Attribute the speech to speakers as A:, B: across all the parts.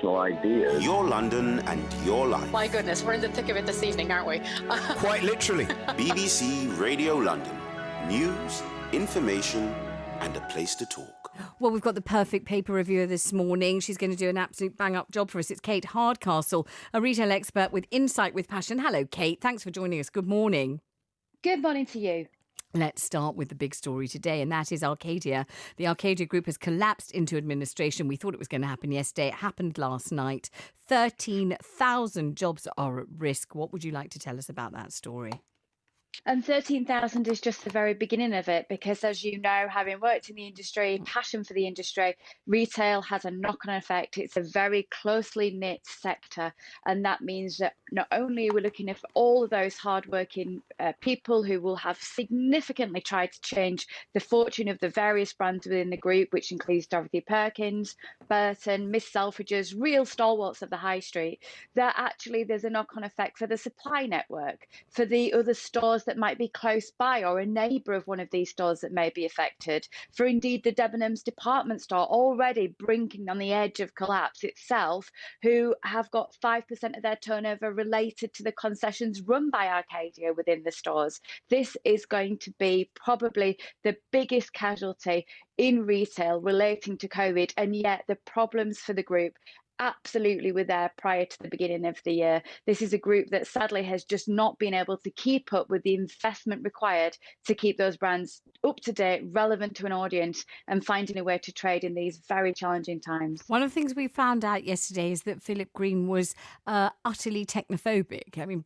A: original ideas.
B: Your London and your life.
C: My goodness, we're in the thick of it this evening, aren't we?
B: Quite literally. BBC Radio London. News, information, and a place to talk.
D: Well, we've got the perfect paper reviewer this morning. She's going to do an absolute bang-up job for us. It's Kate Hardcastle, a retail expert with insight with passion. Hello, Kate. Thanks for joining us. Good morning.
E: Good morning to you.
D: Let's start with the big story today, and that is Arcadia. The Arcadia Group has collapsed into administration. We thought it was going to happen yesterday. It happened last night. 13,000 jobs are at risk. What would you like to tell us about that story?
E: And 13,000 is just the very beginning of it, because as you know, having worked in the industry, passion for the industry, retail has a knock-on effect. It's a very closely knit sector. And that means that not only are we looking at all of those hardworking people who will have significantly tried to change the fortune of the various brands within the group, which includes Dorothy Perkins, Burton, Miss Selfridges, real stalwarts of the high street, that actually there's a knock-on effect for the supply network, for the other stores that might be close by or a neighbour of one of these stores that may be affected, for indeed the Debenhams department store already brinking on the edge of collapse itself, who have got 5% of their turnover related to the concessions run by Arcadia within the stores. This is going to be probably the biggest casualty in retail relating to COVID, and yet the problems for the group absolutely were there prior to the beginning of the year. This is a group that sadly has just not been able to keep up with the investment required to keep those brands up to date, relevant to an audience, and finding a way to trade in these very challenging times.
D: One of the things we found out yesterday is that Philip Green was utterly technophobic. I mean,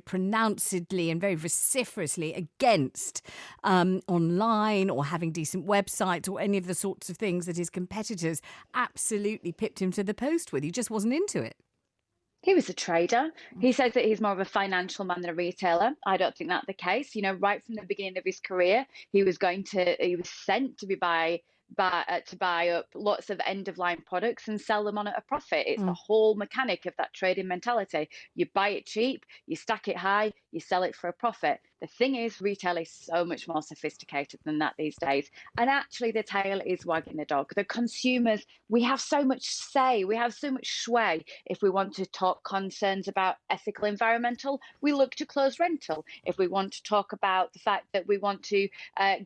D: pronouncedly and very vociferously against online or having decent websites or any of the sorts of things that his competitors absolutely pipped him to the post with. He just wasn't into it.
E: He was a trader. He says that he's more of a financial man than a retailer. I don't think that's the case. You know, right from the beginning of his career, he was sent to buy up lots of end-of-line products and sell them on at a profit. It's the whole mechanic of that trading mentality. You buy it cheap, you stack it high, you sell it for a profit. The thing is, retail is so much more sophisticated than that these days. And actually, the tail is wagging the dog. The consumers, we have so much say, we have so much sway. If we want to talk concerns about ethical, environmental, we look to clothes rental. If we want to talk about the fact that we want to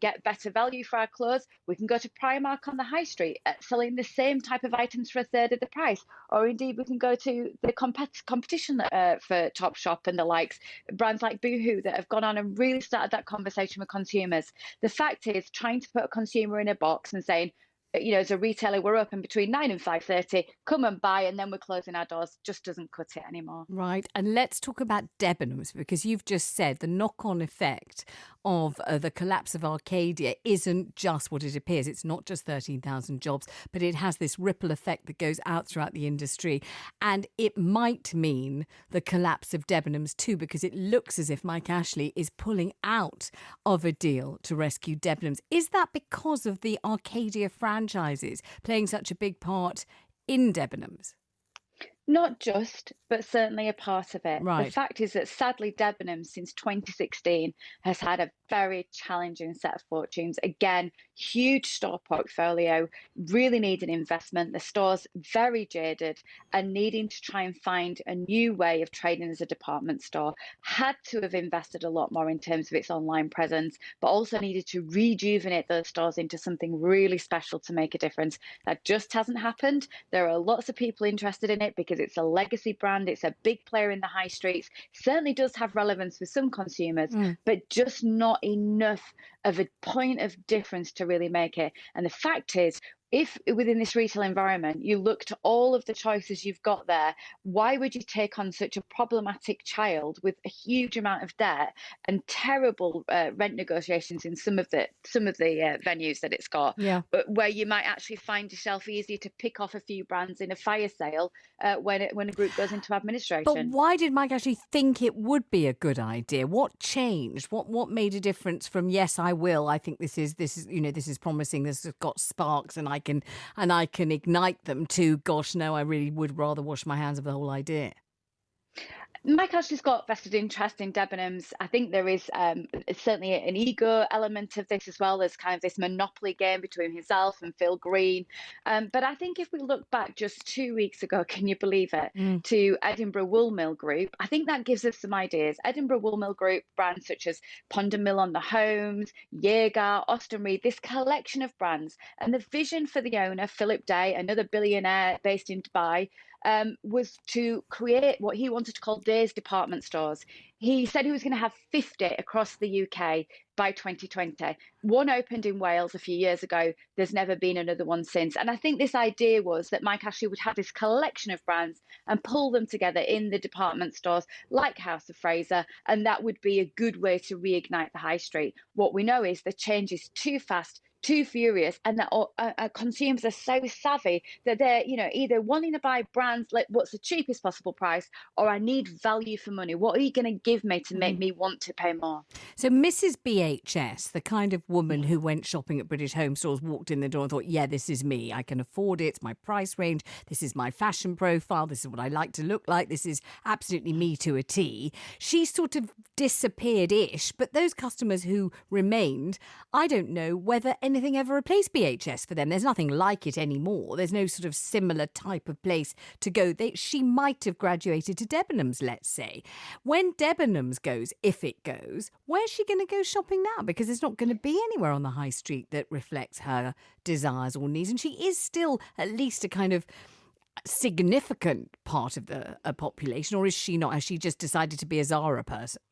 E: get better value for our clothes, we can go to Primark on the high street, selling the same type of items for a third of the price. Or indeed, we can go to the competition for Topshop and the likes, brands like Boohoo that have gone on and really started that conversation with consumers. The fact is, trying to put a consumer in a box and saying, you know, as a retailer, we're open between 9 and 5:30, come and buy, and then we're closing our doors, just doesn't cut it anymore.
D: Right. And let's talk about Debenhams, because you've just said the knock-on effect of the collapse of Arcadia isn't just what it appears. It's not just 13,000 jobs, but it has this ripple effect that goes out throughout the industry. And it might mean the collapse of Debenhams too, because it looks as if Mike Ashley is pulling out of a deal to rescue Debenhams. Is that because of the Arcadia franchises playing such a big part in Debenhams?
E: Not just, but certainly a part of it.
D: Right.
E: The fact is that sadly Debenhams since 2016 has had a very challenging set of fortunes. Again, huge store portfolio, really needing investment. The store's very jaded and needing to try and find a new way of trading as a department store. Had to have invested a lot more in terms of its online presence, but also needed to rejuvenate those stores into something really special to make a difference. That just hasn't happened. There are lots of people interested in it because it's a legacy brand. It's a big player in the high streets. Certainly does have relevance with some consumers, but just not enough of a point of difference to really make it. And the fact is, if within this retail environment you look to all of the choices you've got there, why would you take on such a problematic child with a huge amount of debt and terrible rent negotiations in some of the venues that it's got, but where you might actually find yourself easier to pick off a few brands in a fire sale when a group goes into administration.
D: But why did Mike actually think it would be a good idea? What changed? What made a difference from yes, I will. I think this is promising. This has got sparks, and I can ignite them, to gosh, no, I really would rather wash my hands of the whole idea.
E: Mike Ashley's got vested interest in Debenhams. I think there is certainly an ego element of this as well. There's kind of this monopoly game between himself and Phil Green. But I think if we look back just 2 weeks ago, can you believe it, to Edinburgh Wool Mill Group, I think that gives us some ideas. Edinburgh Wool Mill Group, brands such as Ponder Mill on the Homes, Jaeger, Austin Reed, this collection of brands. And the vision for the owner, Philip Day, another billionaire based in Dubai, was to create what he wanted to call days department stores. He said he was going to have 50 across the UK by 2020. One opened in Wales a few years ago. There's never been another one since. And I think this idea was that Mike Ashley would have this collection of brands and pull them together in the department stores like House of Fraser. And that would be a good way to reignite the high street. What we know is the change is too fast, too furious, and that consumers are so savvy that they're either wanting to buy brands like what's the cheapest possible price, or I need value for money. What are you going to give me to make me want to pay more?
D: So Mrs. BHS, the kind of woman who went shopping at British Home Stores, walked in the door and thought, yeah, this is me. I can afford it. It's my price range. This is my fashion profile. This is what I like to look like. This is absolutely me to a T. She sort of disappeared-ish, but those customers who remained, I don't know whether anything ever replaced BHS for them. There's nothing like it anymore. There's no sort of similar type of place to go. She might have graduated to Debenhams, let's say. When Debenhams goes, if it goes, where's she going to go shopping now? Because there's not going to be anywhere on the high street that reflects her desires or needs. And she is still at least a kind of significant part of the population, or is she not? Has she just decided to be a Zara person?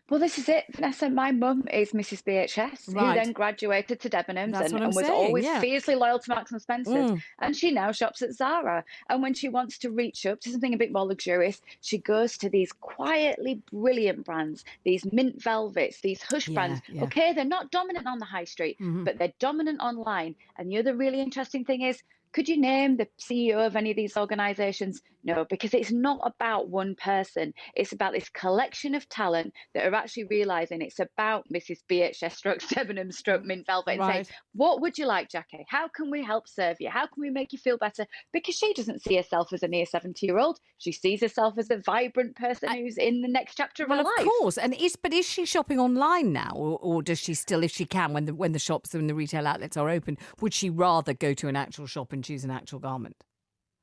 E: Well, this is it, Vanessa. My mum is Mrs. BHS, who
D: Right.
E: then graduated to Debenhams
D: That's what I'm
E: and was
D: saying,
E: always
D: yeah.
E: fiercely loyal to Marks and Spencer's. And she now shops at Zara. And when she wants to reach up to something a bit more luxurious, she goes to these quietly brilliant brands, these mint velvets, these hush brands.
D: Yeah.
E: Okay, they're not dominant on the high street, but they're dominant online. And the other really interesting thing is, could you name the CEO of any of these organizations? No, because it's not about one person. It's about this collection of talent that are actually realizing it's about Mrs. BHS stroke Debenhams stroke Mint Velvet and
D: Right.
E: saying, what would you like, Jackie? How can we help serve you? How can we make you feel better? Because she doesn't see herself as a near 70-year-old. She sees herself as a vibrant person who's in the next chapter of her life.
D: Of course. And is she shopping online now, or does she still, if she can, when the shops and the retail outlets are open, would she rather go to an actual shop and choose an actual garment?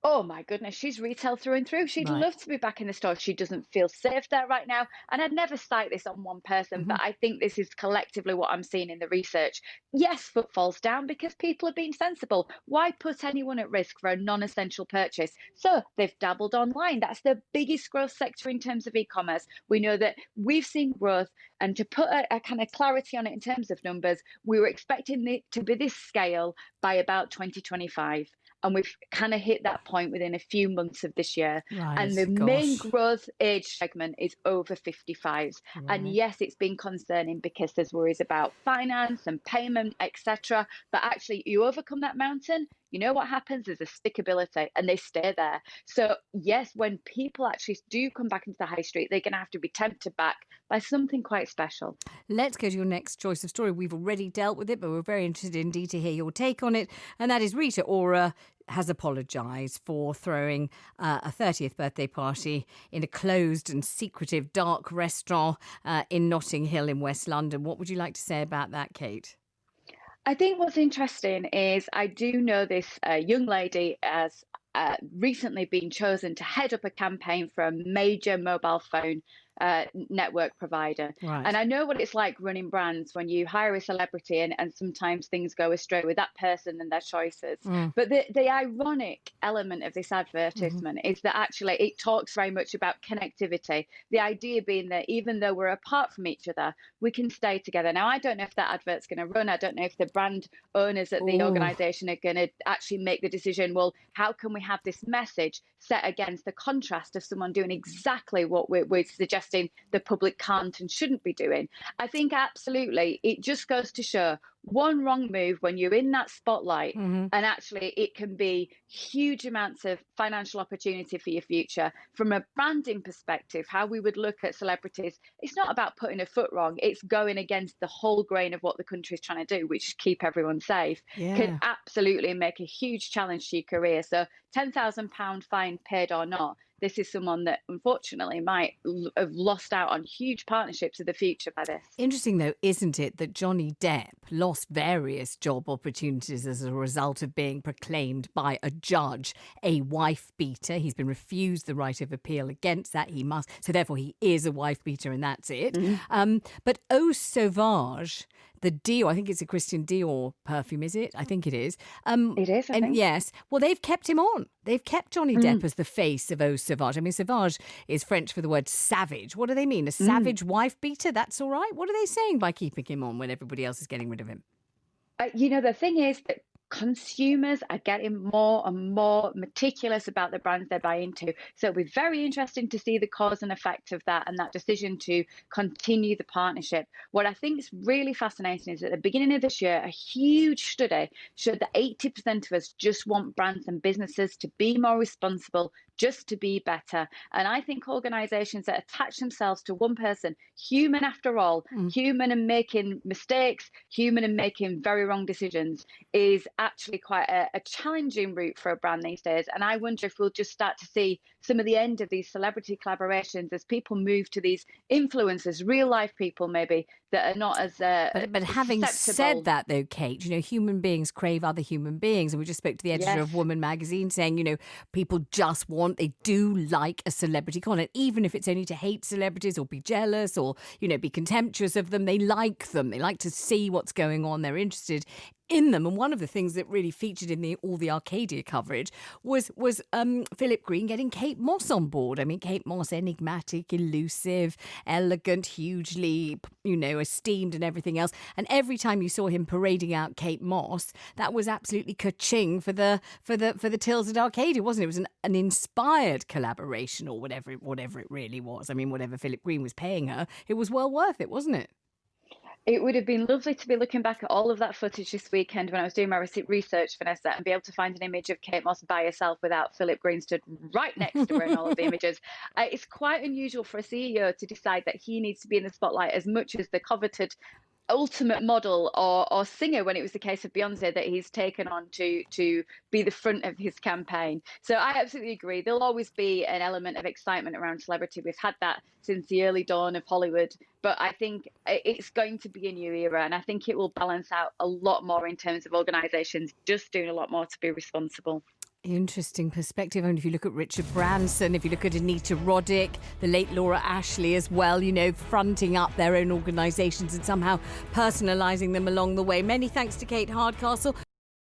E: Oh my goodness, she's retail through and through. She'd
D: Right.
E: love to be back in the store. She doesn't feel safe there right now. And I'd never cite this on one person, but I think this is collectively what I'm seeing in the research. Yes, footfall's down because people are being sensible. Why put anyone at risk for a non-essential purchase? So they've dabbled online. That's the biggest growth sector in terms of e-commerce. We know that we've seen growth, and to put a kind of clarity on it in terms of numbers, we were expecting it to be this scale by about 2025. And we've kind of hit that point within a few months of this year.
D: Right,
E: And the main
D: gosh.
E: growth age segment is over 55s. And yes, it's been concerning because there's worries about finance and payment, etc. But actually, you overcome that mountain, you know what happens? There's a stickability and they stay there. So yes, when people actually do come back into the high street, they're going to have to be tempted back by something quite special.
D: Let's go to your next choice of story. We've already dealt with it, but we're very interested indeed to hear your take on it. And that is Rita Ora has apologised for throwing a 30th birthday party in a closed and secretive dark restaurant in Notting Hill in West London. What would you like to say about that, Kate?
E: I think what's interesting is I do know this young lady has recently been chosen to head up a campaign for a major mobile phone network provider.
D: Right.
E: And I know what it's like running brands when you hire a celebrity and sometimes things go astray with that person and their choices. But the ironic element of this advertisement is that actually it talks very much about connectivity. The idea being that even though we're apart from each other, we can stay together. Now, I don't know if that advert's going to run. I don't know if the brand owners at the organisation are going to actually make the decision, well, how can we have this message set against the contrast of someone doing exactly what we're suggesting the public can't and shouldn't be doing? I think absolutely it just goes to show one wrong move when you're in that spotlight and actually it can be huge amounts of financial opportunity for your future. From a branding perspective, how we would look at celebrities, it's not about putting a foot wrong, it's going against the whole grain of what the country is trying to do, which is keep everyone safe. Can absolutely make a huge challenge to your career. So £10,000 fine paid or not, this is someone that unfortunately might have lost out on huge partnerships of the future by this.
D: Interesting, though, isn't it, that Johnny Depp lost various job opportunities as a result of being proclaimed by a judge a wife beater. He's been refused the right of appeal against that. He must, so therefore he is a wife beater, and that's it. But Eau Sauvage, the Dior, I think it's a Christian Dior perfume, is it? I think it is.
E: It is, I think.
D: Yes. Well, they've kept him on. They've kept Johnny Depp as the face of Eau Sauvage. I mean, Sauvage is French for the word savage. What do they mean? A savage wife beater? That's all right? What are they saying by keeping him on when everybody else is getting rid of him?
E: The thing is that consumers are getting more and more meticulous about the brands they buy into. So it'll be very interesting to see the cause and effect of that and that decision to continue the partnership. What I think is really fascinating is at the beginning of this year, a huge study showed that 80% of us just want brands and businesses to be more responsible, just to be better. And I think organizations that attach themselves to one person, human after all, human and making mistakes, human and making very wrong decisions, is actually quite a challenging route for a brand these days. And I wonder if we'll just start to see some of the end of these celebrity collaborations as people move to these influencers, real life people maybe, that are not as
D: But having said that, though, Kate, human beings crave other human beings. And we just spoke to the editor of Woman magazine saying, people just they do like a celebrity content, even if it's only to hate celebrities or be jealous or, be contemptuous of them. They like them. They like to see what's going on. They're interested in them. And one of the things that really featured in all the Arcadia coverage was Philip Green getting Kate Moss on board. I mean, Kate Moss, enigmatic, elusive, elegant, hugely, esteemed and everything else. And every time you saw him parading out Kate Moss, that was absolutely ka-ching for the tills at Arcadia, wasn't it? It was an inspired collaboration or whatever it really was. I mean, whatever Philip Green was paying her, it was well worth it, wasn't it?
E: It would have been lovely to be looking back at all of that footage this weekend when I was doing my research, Vanessa, and be able to find an image of Kate Moss by herself without Philip Green stood right next to her in all of the images. It's quite unusual for a CEO to decide that he needs to be in the spotlight as much as the coveted ultimate model or singer, when it was the case of Beyonce, that he's taken on to be the front of his campaign. So I absolutely agree. There'll always be an element of excitement around celebrity. We've had that since the early dawn of Hollywood, but I think it's going to be a new era, and I think it will balance out a lot more in terms of organisations just doing a lot more to be responsible.
D: Interesting perspective. And if you look at Richard Branson, if you look at Anita Roddick, the late Laura Ashley as well, fronting up their own organisations and somehow personalising them along the way. Many thanks to Kate Hardcastle.